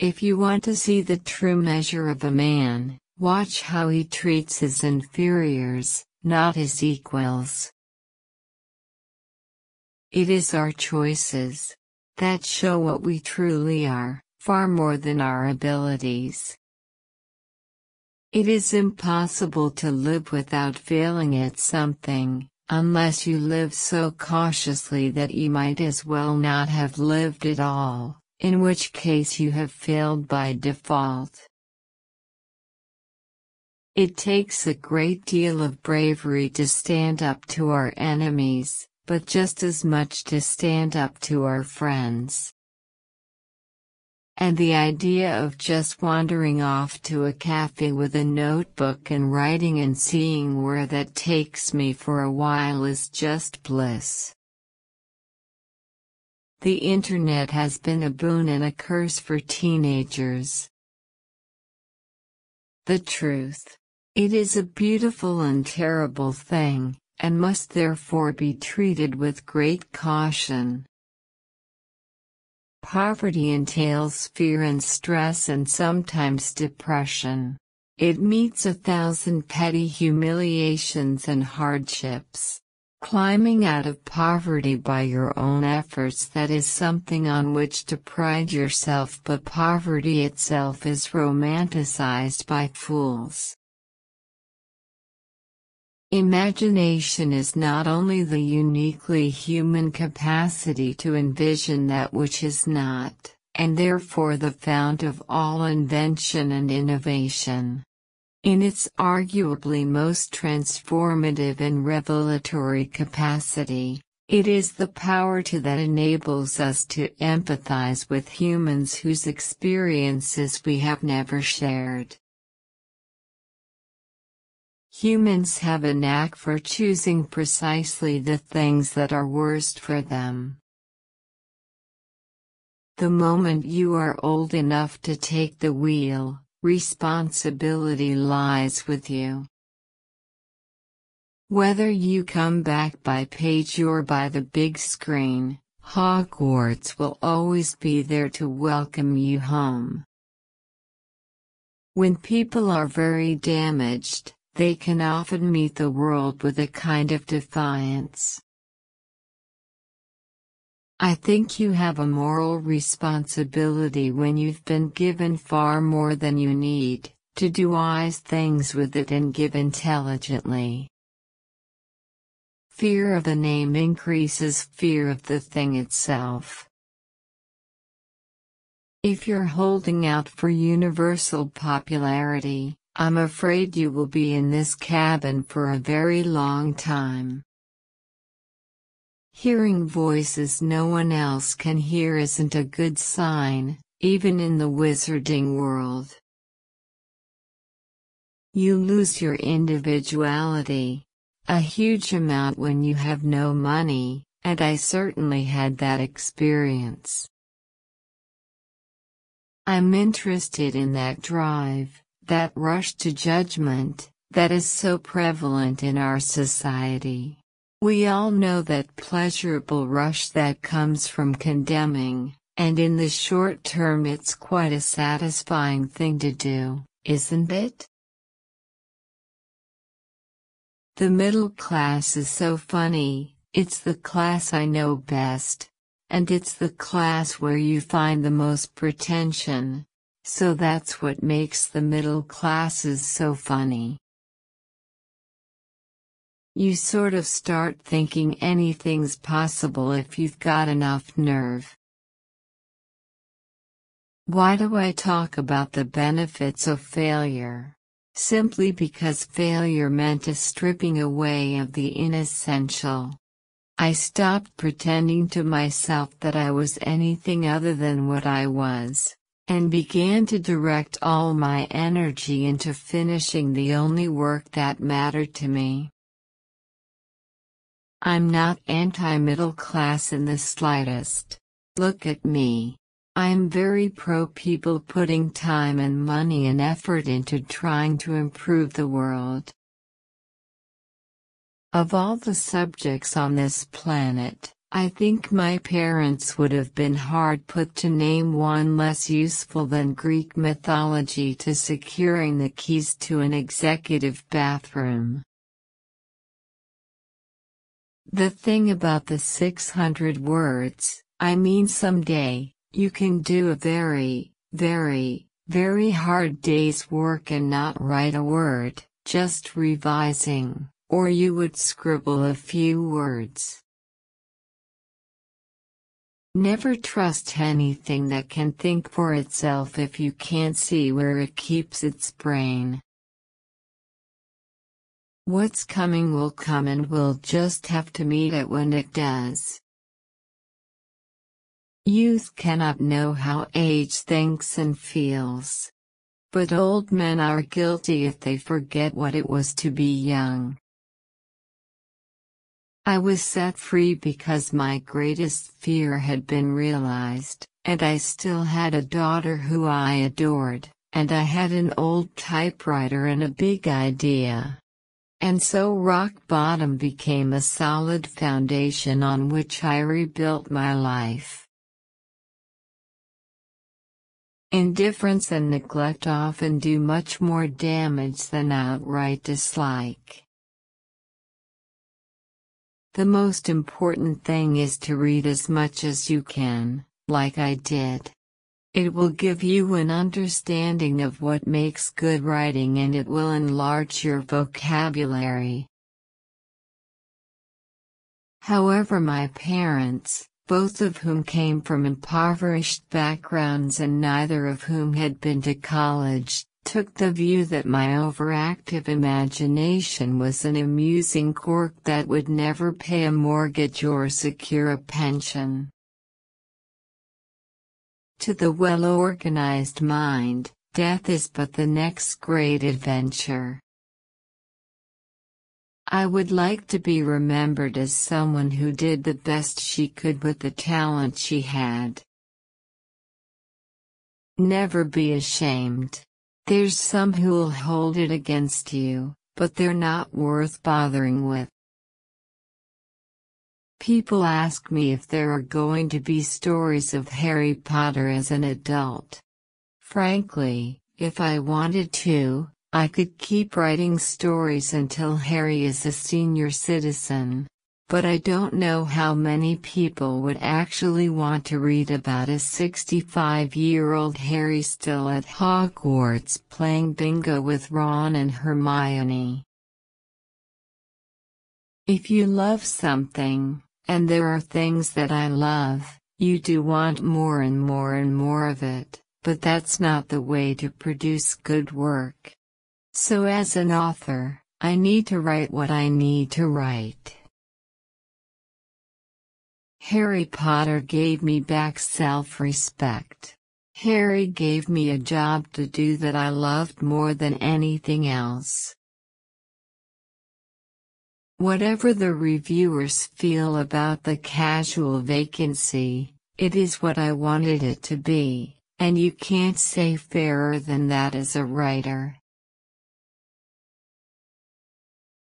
If you want to see the true measure of a man, watch how he treats his inferiors, not his equals. It is our choices that show what we truly are, far more than our abilities. It is impossible to live without failing at something, unless you live so cautiously that you might as well not have lived at all, in which case you have failed by default. It takes a great deal of bravery to stand up to our enemies, but just as much to stand up to our friends. And the idea of just wandering off to a cafe with a notebook and writing and seeing where that takes me for a while is just bliss. The internet has been a boon and a curse for teenagers. The truth. It is a beautiful and terrible thing, and must therefore be treated with great caution. Poverty entails fear and stress and sometimes depression. It meets 1,000 petty humiliations and hardships. Climbing out of poverty by your own efforts, that is something on which to pride yourself, but poverty itself is romanticized by fools. Imagination is not only the uniquely human capacity to envision that which is not, and therefore the fount of all invention and innovation. In its arguably most transformative and revelatory capacity, it is the power that enables us to empathize with humans whose experiences we have never shared. Humans have a knack for choosing precisely the things that are worst for them. The moment you are old enough to take the wheel, responsibility lies with you. Whether you come back by page or by the big screen, Hogwarts will always be there to welcome you home. When people are very damaged, they can often meet the world with a kind of defiance. I think you have a moral responsibility when you've been given far more than you need, to do wise things with it and give intelligently. Fear of the name increases fear of the thing itself. If you're holding out for universal popularity, I'm afraid you will be in this cabin for a very long time. Hearing voices no one else can hear isn't a good sign, even in the wizarding world. You lose your individuality, a huge amount when you have no money, and I certainly had that experience. I'm interested in that drive, that rush to judgment, that is so prevalent in our society. We all know that pleasurable rush that comes from condemning, and in the short term it's quite a satisfying thing to do, isn't it? The middle class is so funny, it's the class I know best, and it's the class where you find the most pretension. So that's what makes the middle classes so funny. You sort of start thinking anything's possible if you've got enough nerve. Why do I talk about the benefits of failure? Simply because failure meant a stripping away of the inessential. I stopped pretending to myself that I was anything other than what I was, and began to direct all my energy into finishing the only work that mattered to me. I'm not anti-middle class in the slightest. Look at me. I'm very pro people putting time and money and effort into trying to improve the world. Of all the subjects on this planet, I think my parents would have been hard put to name one less useful than Greek mythology to securing the keys to an executive bathroom. The thing about the 600 words, I mean someday, you can do a very, very, very hard day's work and not write a word, just revising, or you would scribble a few words. Never trust anything that can think for itself if you can't see where it keeps its brain. What's coming will come and we'll just have to meet it when it does. Youth cannot know how age thinks and feels. But old men are guilty if they forget what it was to be young. I was set free because my greatest fear had been realized, and I still had a daughter who I adored, and I had an old typewriter and a big idea. And so rock bottom became a solid foundation on which I rebuilt my life. Indifference and neglect often do much more damage than outright dislike. The most important thing is to read as much as you can, like I did. It will give you an understanding of what makes good writing and it will enlarge your vocabulary. However, my parents, both of whom came from impoverished backgrounds and neither of whom had been to college, took the view that my overactive imagination was an amusing quirk that would never pay a mortgage or secure a pension. To the well-organized mind, death is but the next great adventure. I would like to be remembered as someone who did the best she could with the talent she had. Never be ashamed. There's some who'll hold it against you, but they're not worth bothering with. People ask me if there are going to be stories of Harry Potter as an adult. Frankly, if I wanted to, I could keep writing stories until Harry is a senior citizen, but I don't know how many people would actually want to read about a 65-year-old Harry still at Hogwarts playing bingo with Ron and Hermione. If you love something, and there are things that I love, you do want more and more and more of it, but that's not the way to produce good work. So as an author, I need to write what I need to write. Harry Potter gave me back self-respect. Harry gave me a job to do that I loved more than anything else. Whatever the reviewers feel about the casual vacancy, it is what I wanted it to be, and you can't say fairer than that as a writer.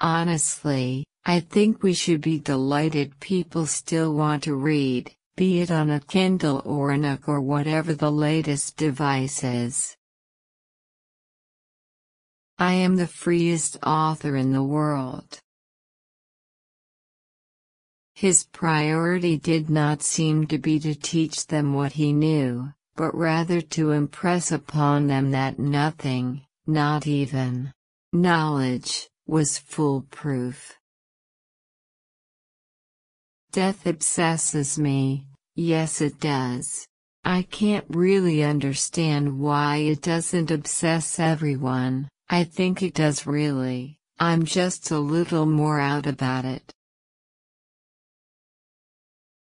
Honestly, I think we should be delighted people still want to read, be it on a Kindle or a Nook or whatever the latest device is. I am the freest author in the world. His priority did not seem to be to teach them what he knew, but rather to impress upon them that nothing, not even knowledge, was foolproof. Death obsesses me, yes it does. I can't really understand why it doesn't obsess everyone, I think it does really, I'm just a little more out about it.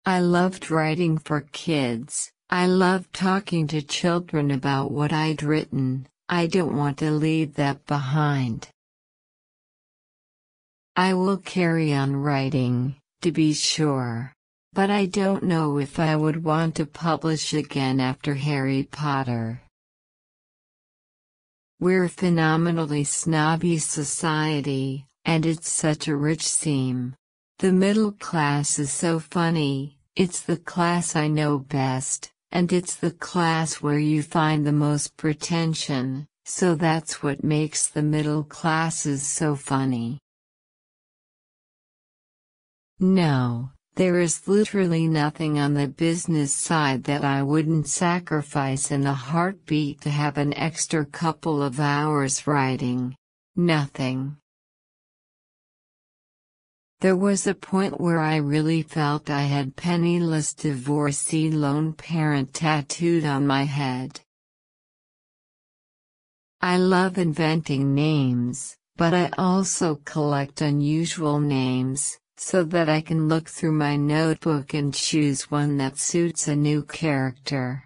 I loved writing for kids, I loved talking to children about what I'd written, I don't want to leave that behind. I will carry on writing, to be sure. But I don't know if I would want to publish again after Harry Potter. We're a phenomenally snobby society, and it's such a rich seam. The middle class is so funny, It's the class I know best, and it's the class where you find the most pretension, so that's what makes the middle classes so funny. No, there is literally nothing on the business side that I wouldn't sacrifice in a heartbeat to have an extra couple of hours writing. Nothing. There was a point where I really felt I had penniless divorcee lone parent tattooed on my head. I love inventing names, but I also collect unusual names, so that I can look through my notebook and choose one that suits a new character.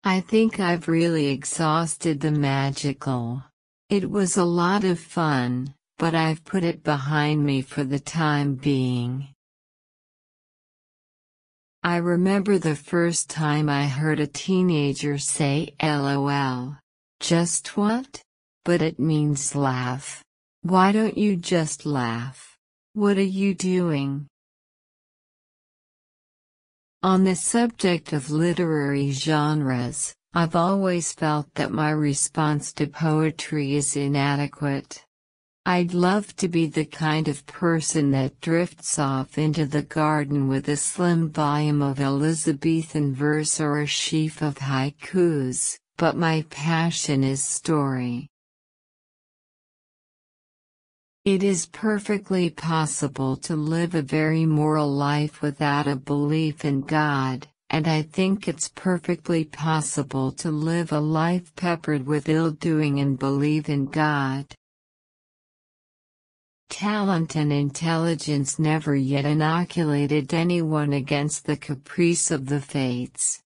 I think I've really exhausted the magical. It was a lot of fun, but I've put it behind me for the time being. I remember the first time I heard a teenager say LOL. Just what? But it means laugh. Why don't you just laugh? What are you doing? On the subject of literary genres, I've always felt that my response to poetry is inadequate. I'd love to be the kind of person that drifts off into the garden with a slim volume of Elizabethan verse or a sheaf of haikus, but my passion is story. It is perfectly possible to live a very moral life without a belief in God, and I think it's perfectly possible to live a life peppered with ill-doing and believe in God. Talent and intelligence never yet inoculated anyone against the caprice of the fates.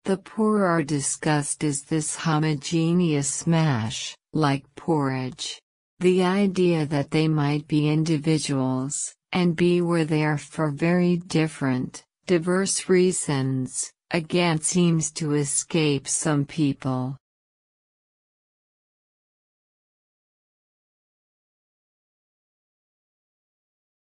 The poor are discussed as this homogeneous smash, like porridge. The idea that they might be individuals, and be where they are for very different, diverse reasons, again seems to escape some people.